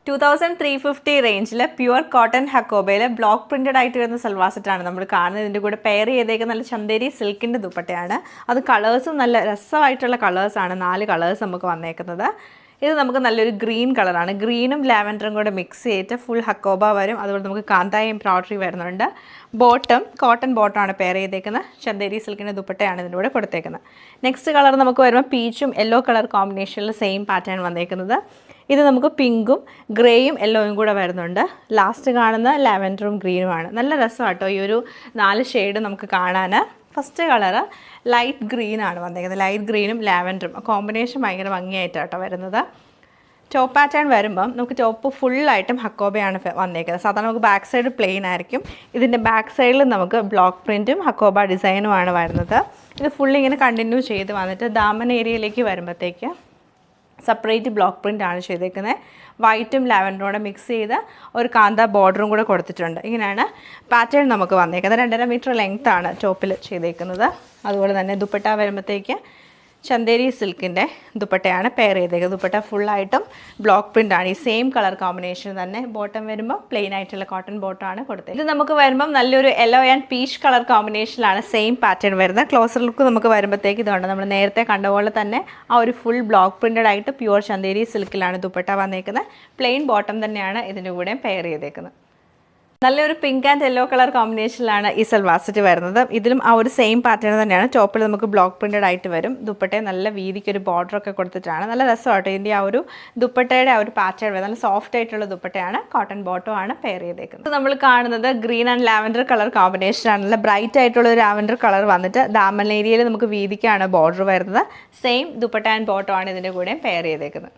2350 റേഞ്ചിൽ pure cotton ഹക്കോബയിൽ block printed ആയിട്ട് വരുന്ന സൽവാർ സെറ്റാണ് നമ്മൾ കാണുന്നത്. ഇതിൻ്റെ കൂടെ പെയർ ചെയ്തേക്കുന്ന നല്ല ചന്തേരി സിൽക്കിൻ്റെ ദുപ്പട്ടയാണ്. അത് കളേഴ്സും നല്ല രസമായിട്ടുള്ള കളേഴ്സാണ്. 4 കളേഴ്സ് നമുക്ക് വന്നേക്കുന്നത്. ഇത് നമുക്ക് നല്ലൊരു ഗ്രീൻ കളറാണ്. ഗ്രീനും ലാവൻഡറും കൂടെ മിക്സ് ചെയ്തിട്ട് ഫുൾ ഹക്കോബ വരും. അതുപോലെ നമുക്ക് കാന്തായ എംബ്രോയിഡറി വരുന്നുണ്ട്. ബോട്ടം കോട്ടൺ ബോട്ടമാണ് പെയർ ചെയ്തേക്കുന്നത്. ചന്തേരി സിൽക്കിൻ്റെ ദുപ്പട്ടയാണ് ഇതിൻ്റെ കൂടെ കൊടുത്തേക്കുന്നത്. നെക്സ്റ്റ് കളർ നമുക്ക് വരുമ്പോൾ പീച്ചും യെല്ലോ കളർ കോമ്പിനേഷനിൽ സെയിം പാറ്റേൺ വന്നേക്കുന്നത്. ഇത് നമുക്ക് പിങ്കും ഗ്രേയും യെല്ലോയും കൂടെ വരുന്നുണ്ട്. ലാസ്റ്റ് കാണുന്ന ലാവൻഡറും ഗ്രീനുമാണ്. നല്ല രസമാട്ടോ ഈ ഒരു 4 ഷെയ്ഡ് നമുക്ക് കാണാൻ. ഫസ്റ്റ് കളറ് ലൈറ്റ് ഗ്രീനാണ് വന്നേക്കുന്നത്. ലൈറ്റ് ഗ്രീനും ലാവൻഡറും കോമ്പിനേഷൻ ഭയങ്കര ഭംഗിയായിട്ടാട്ടോ വരുന്നത്. ടോപ്പ് പാറ്റേൺ വരുമ്പം നമുക്ക് ടോപ്പ് ഫുള്ളായിട്ടും ഹക്കോബയാണ് വന്നേക്കുന്നത്. സാധാരണ നമുക്ക് ബാക്ക് സൈഡ് പ്ലെയിൻ ആയിരിക്കും. ഇതിൻ്റെ ബാക്ക് സൈഡിൽ നമുക്ക് ബ്ലോക്ക് പ്രിൻറ്റും ഹക്കോബ ഡിസൈനുമാണ് വരുന്നത്. ഇത് ഫുള്ള് ഇങ്ങനെ കണ്ടിന്യൂ ചെയ്ത് വന്നിട്ട് ദാമൻ ഏരിയയിലേക്ക് വരുമ്പോഴത്തേക്ക് സെപ്പറേറ്റ് ബ്ലോക്ക് പ്രിൻ്റ് ആണ് ചെയ്തേക്കുന്നത്. വൈറ്റും ലാവൻഡറും മിക്സ് ചെയ്ത് ഒരു കാന്ത ബോർഡറും കൂടെ കൊടുത്തിട്ടുണ്ട്. ഇങ്ങനെയാണ് പാറ്റേൺ നമുക്ക് വന്നേക്കുന്നത്. 2.5 മീറ്റർ ലെങ്ത് ആണ് ടോപ്പിൽ ചെയ്തേക്കുന്നത്. അതുപോലെ തന്നെ ദുപ്പട്ട വരുമ്പോഴത്തേക്ക് ചന്തേരി സിൽക്കിൻ്റെ ദുപ്പട്ടയാണ് പെയർ ചെയ്തേക്കുന്നത്. ദുപ്പട്ട ഫുള്ളായിട്ടും ബ്ലോക്ക് പ്രിൻ്റ് ആണ്. ഈ സെയിം കളർ കോമ്പിനേഷൻ തന്നെ. ബോട്ടം വരുമ്പോൾ പ്ലെയിൻ ആയിട്ടുള്ള കോട്ടൺ ബോട്ടമാണ് കൊടുത്തത്. ഇത് നമുക്ക് വരുമ്പം നല്ലൊരു യെല്ലോ ആൻഡ് പീച്ച് കളർ കോമ്പിനേഷനിലാണ് സെയിം പാറ്റേൺ വരുന്നത്. ക്ലോസർ ലുക്ക് നമുക്ക് വരുമ്പോഴത്തേക്ക് ഇതുണ്ട്. നമ്മൾ നേരത്തെ കണ്ട പോലെ തന്നെ ആ ഒരു ഫുൾ ബ്ലോക്ക് പ്രിൻ്റഡ് ആയിട്ട് പ്യുവർ ചന്തേരി സിൽക്കിലാണ് ദുപ്പട്ട വന്നേക്കുന്നത്. പ്ലെയിൻ ബോട്ടം തന്നെയാണ് ഇതിൻ്റെ കൂടെ പെയർ ചെയ്തേക്കുന്നത്. നല്ലൊരു പിങ്ക് ആൻഡ് യെല്ലോ കളർ കോമ്പിനേഷനിലാണ് ഈ സൽവാർ സെറ്റ് വരുന്നത്. ഇതിലും ആ ഒരു സെയിം പാറ്റേൺ തന്നെയാണ്. ടോപ്പിൽ നമുക്ക് ബ്ലോക്ക് പ്രിന്റഡ് ആയിട്ട് വരും. ദുപ്പട്ടയെ നല്ല വീതിക്ക് ഒരു ബോർഡറൊക്കെ കൊടുത്തിട്ടാണ്. നല്ല രസമായിട്ട് ഇതിൻ്റെ ആ ഒരു ദുപ്പട്ടയുടെ ആ ഒരു പാറ്റേൺ വരും. നല്ല സോഫ്റ്റ് ആയിട്ടുള്ള ദുപ്പട്ടയാണ്. കോട്ടൺ ബോട്ടോ ആണ് പെയർ ചെയ്തേക്കുന്നത്. നമ്മൾ കാണുന്നത് ഗ്രീൻ ആൻഡ് ലാവൻഡർ കളർ കോമ്പിനേഷനാണ്. നല്ല ബ്രൈറ്റ് ആയിട്ടുള്ള ഒരു ലാവൻഡർ കളർ വന്നിട്ട് ദാമൻ ഏരിയയിൽ നമുക്ക് വീതിക്കാണ് ബോർഡർ വരുന്നത്. സെയിം ദുപ്പട്ട ആൻഡ് ബോട്ടോ ആണ് ഇതിൻ്റെ കൂടെ പെയർ ചെയ്തേക്കുന്നത്.